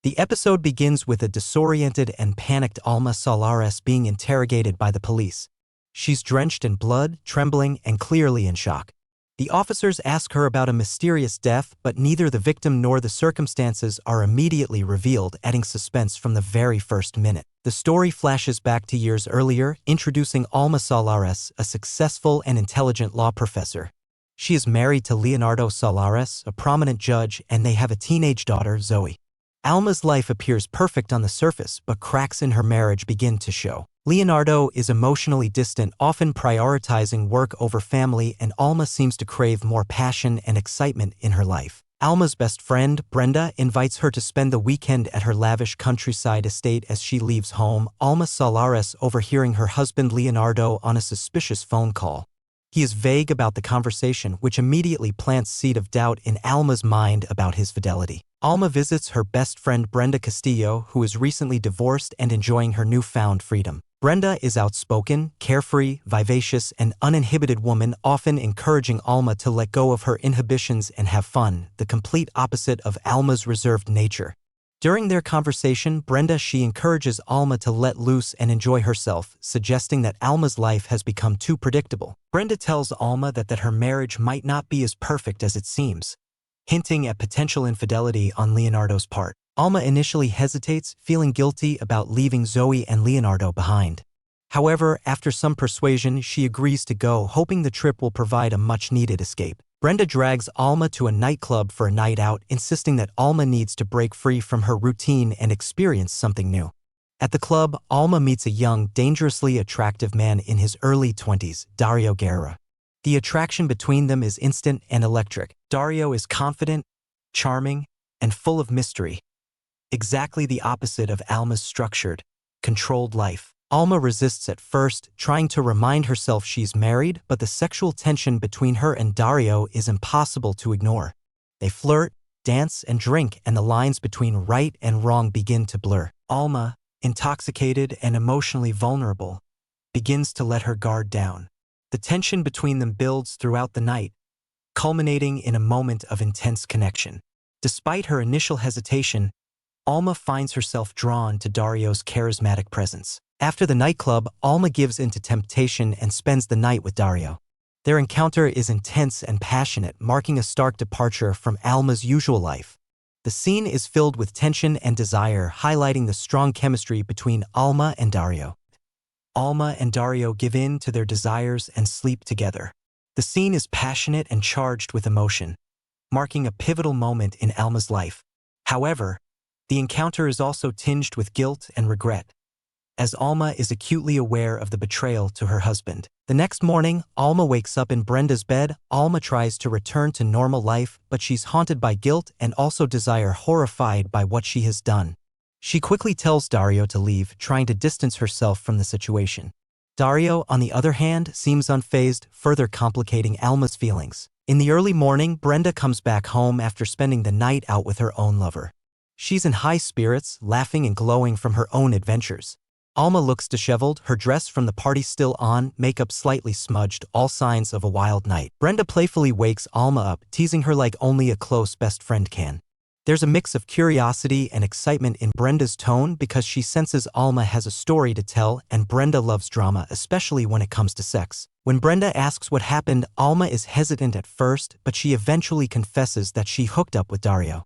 The episode begins with a disoriented and panicked Alma Solares being interrogated by the police. She's drenched in blood, trembling, and clearly in shock. The officers ask her about a mysterious death, but neither the victim nor the circumstances are immediately revealed, adding suspense from the very first minute. The story flashes back to years earlier, introducing Alma Solares, a successful and intelligent law professor. She is married to Leonardo Solares, a prominent judge, and they have a teenage daughter, Zoe. Alma's life appears perfect on the surface, but cracks in her marriage begin to show. Leonardo is emotionally distant, often prioritizing work over family, and Alma seems to crave more passion and excitement in her life. Alma's best friend, Brenda, invites her to spend the weekend at her lavish countryside estate. As she leaves home, Alma Solares overhearing her husband Leonardo on a suspicious phone call. He is vague about the conversation, which immediately plants seed of doubt in Alma's mind about his fidelity. Alma visits her best friend Brenda Castillo, who is recently divorced and enjoying her newfound freedom. Brenda is outspoken, carefree, vivacious, and uninhibited woman, often encouraging Alma to let go of her inhibitions and have fun, the complete opposite of Alma's reserved nature. During their conversation, she encourages Alma to let loose and enjoy herself, suggesting that Alma's life has become too predictable. Brenda tells Alma that her marriage might not be as perfect as it seems, hinting at potential infidelity on Leonardo's part. Alma initially hesitates, feeling guilty about leaving Zoe and Leonardo behind. However, after some persuasion, she agrees to go, hoping the trip will provide a much-needed escape. Brenda drags Alma to a nightclub for a night out, insisting that Alma needs to break free from her routine and experience something new. At the club, Alma meets a young, dangerously attractive man in his early 20s, Darío. The attraction between them is instant and electric. Darío is confident, charming, and full of mystery. Exactly the opposite of Alma's structured, controlled life. Alma resists at first, trying to remind herself she's married, but the sexual tension between her and Darío is impossible to ignore. They flirt, dance, and drink, and the lines between right and wrong begin to blur. Alma, intoxicated and emotionally vulnerable, begins to let her guard down. The tension between them builds throughout the night, culminating in a moment of intense connection. Despite her initial hesitation, Alma finds herself drawn to Darío's charismatic presence. After the nightclub, Alma gives in to temptation and spends the night with Darío. Their encounter is intense and passionate, marking a stark departure from Alma's usual life. The scene is filled with tension and desire, highlighting the strong chemistry between Alma and Darío. Alma and Darío give in to their desires and sleep together. The scene is passionate and charged with emotion, marking a pivotal moment in Alma's life. However, the encounter is also tinged with guilt and regret, as Alma is acutely aware of the betrayal to her husband. The next morning, Alma wakes up in Brenda's bed. Alma tries to return to normal life, but she's haunted by guilt and also desire, horrified by what she has done. She quickly tells Darío to leave, trying to distance herself from the situation. Darío, on the other hand, seems unfazed, further complicating Alma's feelings. In the early morning, Brenda comes back home after spending the night out with her own lover. She's in high spirits, laughing and glowing from her own adventures. Alma looks disheveled, her dress from the party still on, makeup slightly smudged, all signs of a wild night. Brenda playfully wakes Alma up, teasing her like only a close best friend can. There's a mix of curiosity and excitement in Brenda's tone because she senses Alma has a story to tell, and Brenda loves drama, especially when it comes to sex. When Brenda asks what happened, Alma is hesitant at first, but she eventually confesses that she hooked up with Darío.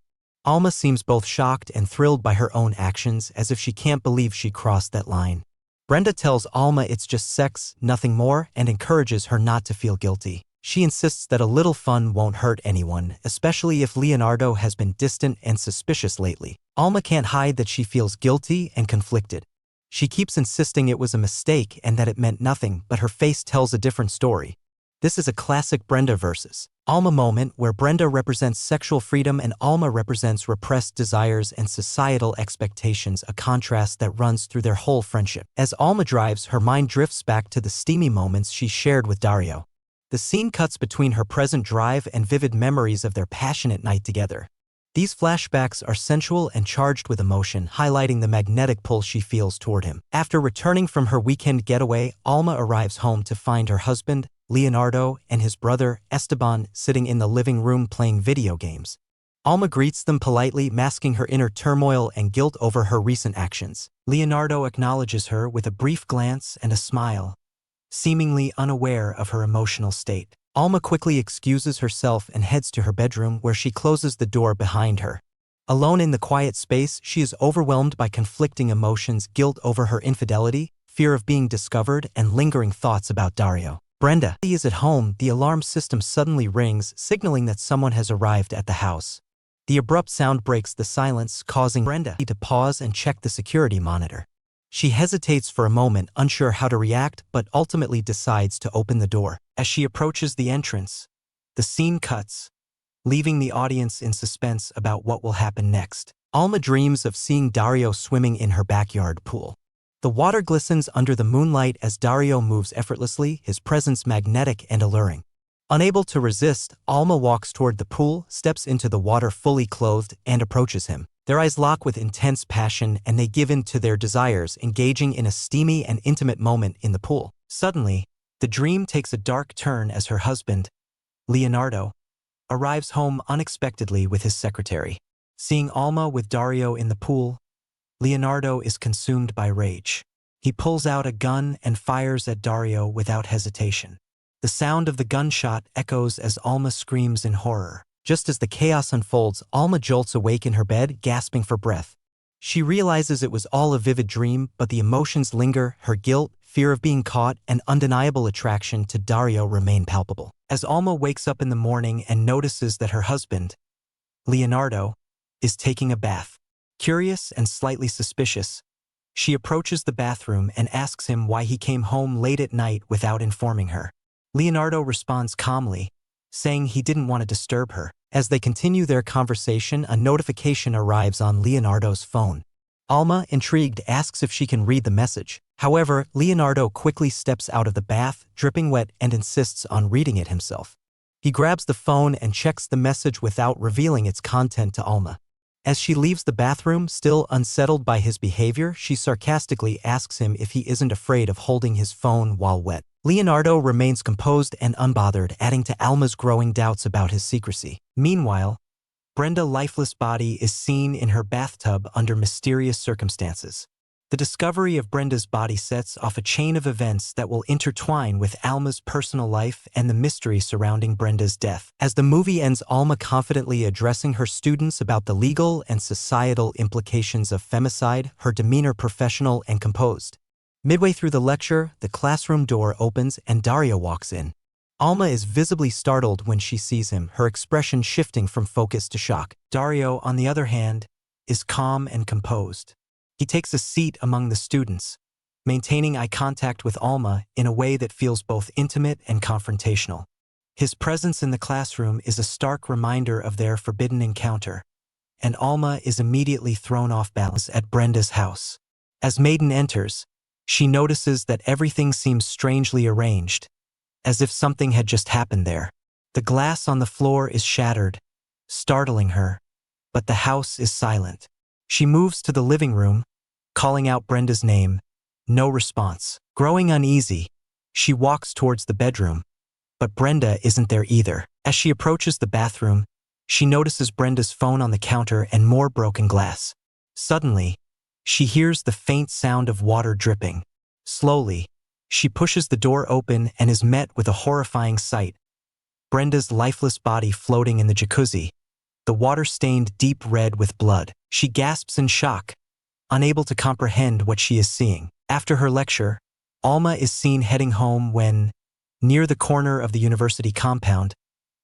Alma seems both shocked and thrilled by her own actions, as if she can't believe she crossed that line. Brenda tells Alma it's just sex, nothing more, and encourages her not to feel guilty. She insists that a little fun won't hurt anyone, especially if Leonardo has been distant and suspicious lately. Alma can't hide that she feels guilty and conflicted. She keeps insisting it was a mistake and that it meant nothing, but her face tells a different story. This is a classic Brenda versus Alma moment, where Brenda represents sexual freedom and Alma represents repressed desires and societal expectations, a contrast that runs through their whole friendship. As Alma drives, her mind drifts back to the steamy moments she shared with Darío. The scene cuts between her present drive and vivid memories of their passionate night together. These flashbacks are sensual and charged with emotion, highlighting the magnetic pull she feels toward him. After returning from her weekend getaway, Alma arrives home to find her husband, Leonardo, and his brother, Esteban, sitting in the living room playing video games. Alma greets them politely, masking her inner turmoil and guilt over her recent actions. Leonardo acknowledges her with a brief glance and a smile, seemingly unaware of her emotional state. Alma quickly excuses herself and heads to her bedroom, where she closes the door behind her. Alone in the quiet space, she is overwhelmed by conflicting emotions: guilt over her infidelity, fear of being discovered, and lingering thoughts about Darío. Brenda is at home. The alarm system suddenly rings, signaling that someone has arrived at the house. The abrupt sound breaks the silence, causing Brenda to pause and check the security monitor. She hesitates for a moment, unsure how to react, but ultimately decides to open the door. As she approaches the entrance, the scene cuts, leaving the audience in suspense about what will happen next. Alma dreams of seeing Darío swimming in her backyard pool. The water glistens under the moonlight as Darío moves effortlessly, his presence magnetic and alluring. Unable to resist, Alma walks toward the pool, steps into the water fully clothed, and approaches him. Their eyes lock with intense passion, and they give in to their desires, engaging in a steamy and intimate moment in the pool. Suddenly, the dream takes a dark turn as her husband, Leonardo, arrives home unexpectedly with his secretary. Seeing Alma with Darío in the pool, Leonardo is consumed by rage. He pulls out a gun and fires at Darío without hesitation. The sound of the gunshot echoes as Alma screams in horror. Just as the chaos unfolds, Alma jolts awake in her bed, gasping for breath. She realizes it was all a vivid dream, but the emotions linger. Her guilt, fear of being caught, and undeniable attraction to Darío remain palpable. As Alma wakes up in the morning and notices that her husband, Leonardo, is taking a bath. Curious and slightly suspicious, she approaches the bathroom and asks him why he came home late at night without informing her. Leonardo responds calmly, saying he didn't want to disturb her. As they continue their conversation, a notification arrives on Leonardo's phone. Alma, intrigued, asks if she can read the message. However, Leonardo quickly steps out of the bath, dripping wet, and insists on reading it himself. He grabs the phone and checks the message without revealing its content to Alma. As she leaves the bathroom, still unsettled by his behavior, she sarcastically asks him if he isn't afraid of holding his phone while wet. Leonardo remains composed and unbothered, adding to Alma's growing doubts about his secrecy. Meanwhile, Brenda's lifeless body is seen in her bathtub under mysterious circumstances. The discovery of Brenda's body sets off a chain of events that will intertwine with Alma's personal life and the mystery surrounding Brenda's death. As the movie ends, Alma confidently addressing her students about the legal and societal implications of femicide, her demeanor professional and composed. Midway through the lecture, the classroom door opens and Darío walks in. Alma is visibly startled when she sees him, her expression shifting from focus to shock. Darío, on the other hand, is calm and composed. He takes a seat among the students, maintaining eye contact with Alma in a way that feels both intimate and confrontational. His presence in the classroom is a stark reminder of their forbidden encounter, and Alma is immediately thrown off balance at Brenda's house. As Maiden enters, she notices that everything seems strangely arranged, as if something had just happened there. The glass on the floor is shattered, startling her, but the house is silent. She moves to the living room, calling out Brenda's name. No response. Growing uneasy, she walks towards the bedroom, but Brenda isn't there either. As she approaches the bathroom, she notices Brenda's phone on the counter and more broken glass. Suddenly, she hears the faint sound of water dripping. Slowly, she pushes the door open and is met with a horrifying sight. Brenda's lifeless body floating in the jacuzzi, the water stained deep red with blood. She gasps in shock, unable to comprehend what she is seeing. After her lecture, Alma is seen heading home when, near the corner of the university compound,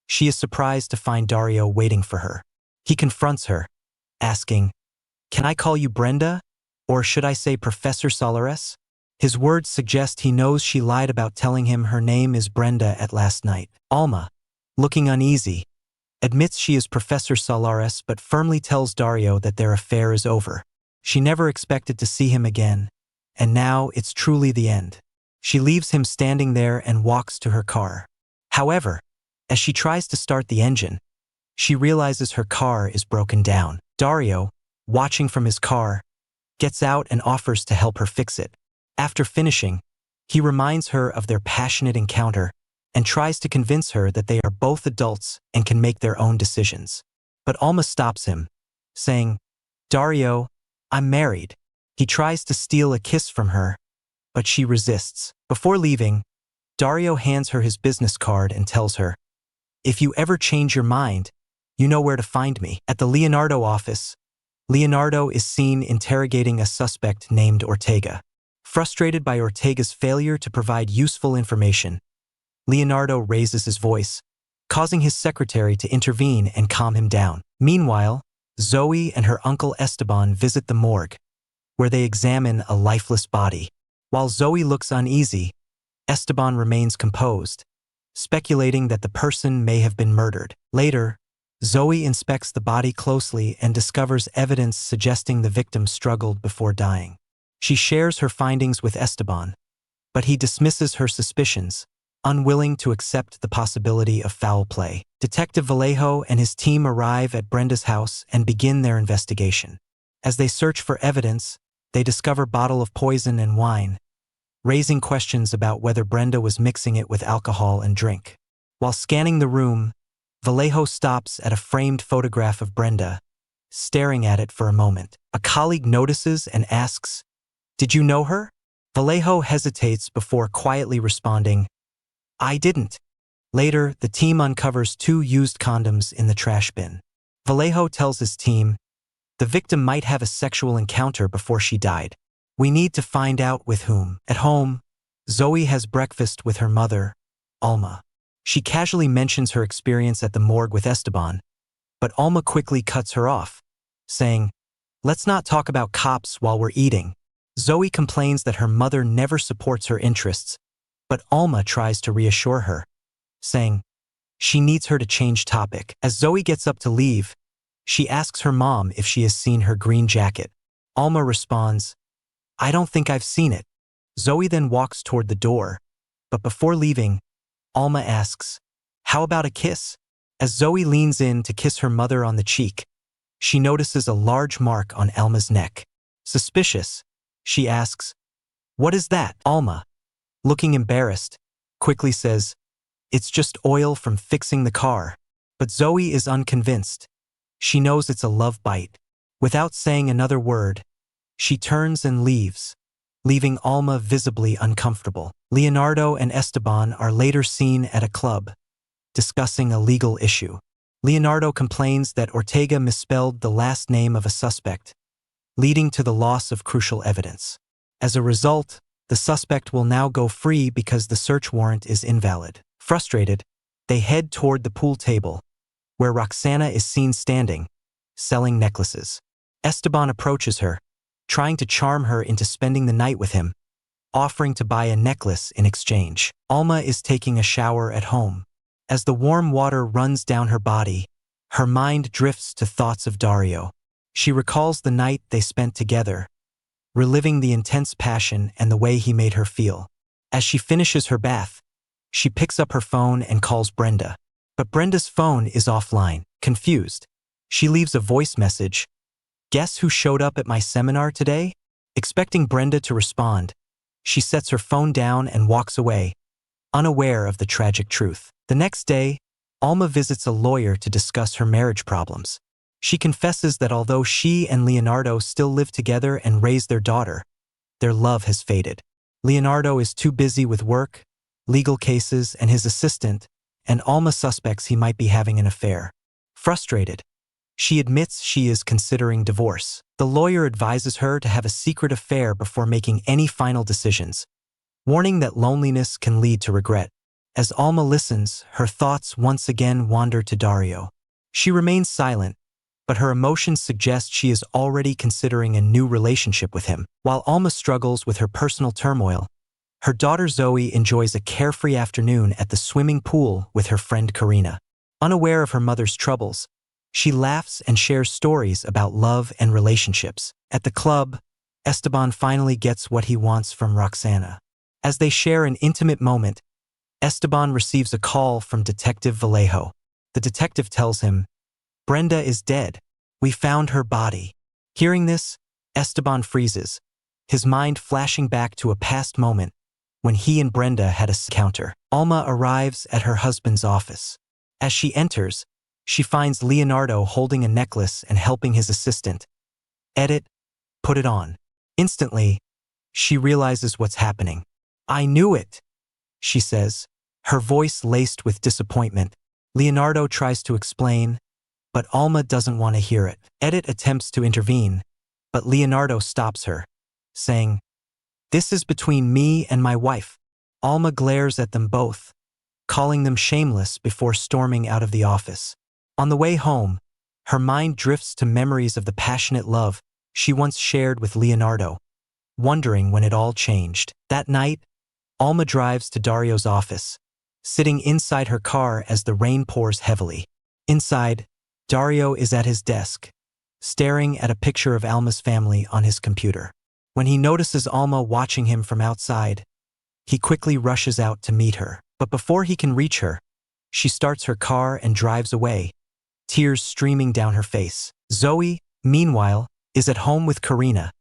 she is surprised to find Darío waiting for her. He confronts her, asking, "Can I call you Brenda? Or should I say Professor Solares?" His words suggest he knows she lied about telling him her name is Brenda at last night. Alma, looking uneasy, admits she is Professor Solares but firmly tells Darío that their affair is over. She never expected to see him again, and now it's truly the end. She leaves him standing there and walks to her car. However, as she tries to start the engine, she realizes her car is broken down. Darío, watching from his car, gets out and offers to help her fix it. After finishing, he reminds her of their passionate encounter and tries to convince her that they are both adults and can make their own decisions. But Alma stops him, saying, "Darío, I'm married." He tries to steal a kiss from her, but she resists. Before leaving, Darío hands her his business card and tells her, "If you ever change your mind, you know where to find me." At the Leonardo office, Leonardo is seen interrogating a suspect named Ortega. Frustrated by Ortega's failure to provide useful information, Leonardo raises his voice, causing his secretary to intervene and calm him down. Meanwhile, Zoe and her uncle Esteban visit the morgue, where they examine a lifeless body. While Zoe looks uneasy, Esteban remains composed, speculating that the person may have been murdered. Later, Zoe inspects the body closely and discovers evidence suggesting the victim struggled before dying. She shares her findings with Esteban, but he dismisses her suspicions, unwilling to accept the possibility of foul play. Detective Vallejo and his team arrive at Brenda's house and begin their investigation. As they search for evidence, they discover a bottle of poison and wine, raising questions about whether Brenda was mixing it with alcohol and drink. While scanning the room, Vallejo stops at a framed photograph of Brenda, staring at it for a moment. A colleague notices and asks, "Did you know her?" Vallejo hesitates before quietly responding, "I didn't." Later, the team uncovers 2 used condoms in the trash bin. Vallejo tells his team, "The victim might have a sexual encounter before she died. We need to find out with whom." At home, Zoe has breakfast with her mother, Alma. She casually mentions her experience at the morgue with Esteban, but Alma quickly cuts her off, saying, "Let's not talk about cops while we're eating." Zoe complains that her mother never supports her interests, but Alma tries to reassure her, saying she needs her to change topic. As Zoe gets up to leave, she asks her mom if she has seen her green jacket. Alma responds, "I don't think I've seen it." Zoe then walks toward the door, but before leaving, Alma asks, "How about a kiss?" As Zoe leans in to kiss her mother on the cheek, she notices a large mark on Alma's neck. Suspicious, she asks, "What is that?" Alma, looking embarrassed, quickly says, "It's just oil from fixing the car." But Zoe is unconvinced. She knows it's a love bite. Without saying another word, she turns and leaves, leaving Alma visibly uncomfortable. Leonardo and Esteban are later seen at a club, discussing a legal issue. Leonardo complains that Ortega misspelled the last name of a suspect, leading to the loss of crucial evidence. As a result, the suspect will now go free because the search warrant is invalid. Frustrated, they head toward the pool table, where Roxana is seen standing, selling necklaces. Esteban approaches her, trying to charm her into spending the night with him, offering to buy a necklace in exchange. Alma is taking a shower at home. As the warm water runs down her body, her mind drifts to thoughts of Darío. She recalls the night they spent together, reliving the intense passion and the way he made her feel. As she finishes her bath, she picks up her phone and calls Brenda. But Brenda's phone is offline. Confused, she leaves a voice message, "Guess who showed up at my seminar today?" Expecting Brenda to respond, she sets her phone down and walks away, unaware of the tragic truth. The next day, Alma visits a lawyer to discuss her marriage problems. She confesses that although she and Leonardo still live together and raise their daughter, their love has faded. Leonardo is too busy with work, legal cases, and his assistant, and Alma suspects he might be having an affair. Frustrated, she admits she is considering divorce. The lawyer advises her to have a secret affair before making any final decisions, warning that loneliness can lead to regret. As Alma listens, her thoughts once again wander to Darío. She remains silent, but her emotions suggest she is already considering a new relationship with him. While Alma struggles with her personal turmoil, her daughter Zoe enjoys a carefree afternoon at the swimming pool with her friend Karina. Unaware of her mother's troubles, she laughs and shares stories about love and relationships. At the club, Esteban finally gets what he wants from Roxana. As they share an intimate moment, Esteban receives a call from Detective Vallejo. The detective tells him, "Brenda is dead. We found her body." Hearing this, Esteban freezes, his mind flashing back to a past moment when he and Brenda had a encounter. Alma arrives at her husband's office. As she enters, She finds Leonardo holding a necklace and helping his assistant. Edit, put it on. Instantly, she realizes what's happening. I knew it, she says, her voice laced with disappointment. Leonardo tries to explain, but Alma doesn't want to hear it. Edit attempts to intervene, but Leonardo stops her, saying, "This is between me and my wife." Alma glares at them both, calling them shameless before storming out of the office. On the way home, her mind drifts to memories of the passionate love she once shared with Leonardo, wondering when it all changed. That night, Alma drives to Dario's office, sitting inside her car as the rain pours heavily. Inside, Darío is at his desk, staring at a picture of Alma's family on his computer. When he notices Alma watching him from outside, he quickly rushes out to meet her. But before he can reach her, she starts her car and drives away, tears streaming down her face. Zoe, meanwhile, is at home with Karina,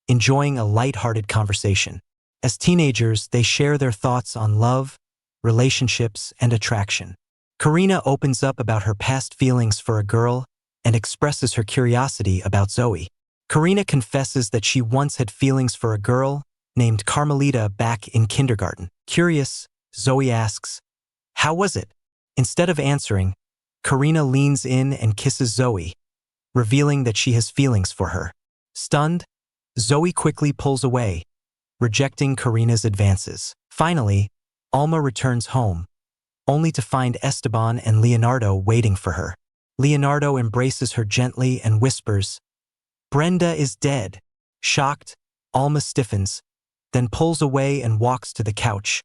enjoying a light-hearted conversation. As teenagers, they share their thoughts on love, relationships, and attraction. Karina opens up about her past feelings for a girl and expresses her curiosity about Zoe. Karina confesses that she once had feelings for a girl named Carmelita back in kindergarten. Curious, Zoe asks, "How was it?" Instead of answering, Karina leans in and kisses Zoe, revealing that she has feelings for her. Stunned, Zoe quickly pulls away, rejecting Karina's advances. Finally, Alma returns home, only to find Esteban and Leonardo waiting for her. Leonardo embraces her gently and whispers, "Brenda is dead." Shocked, Alma stiffens, then pulls away and walks to the couch,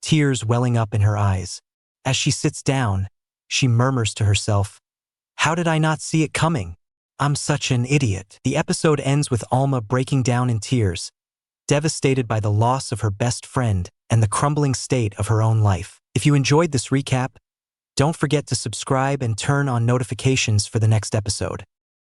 tears welling up in her eyes. As she sits down, she murmurs to herself, "How did I not see it coming? I'm such an idiot." The episode ends with Alma breaking down in tears, devastated by the loss of her best friend and the crumbling state of her own life. If you enjoyed this recap, don't forget to subscribe and turn on notifications for the next episode.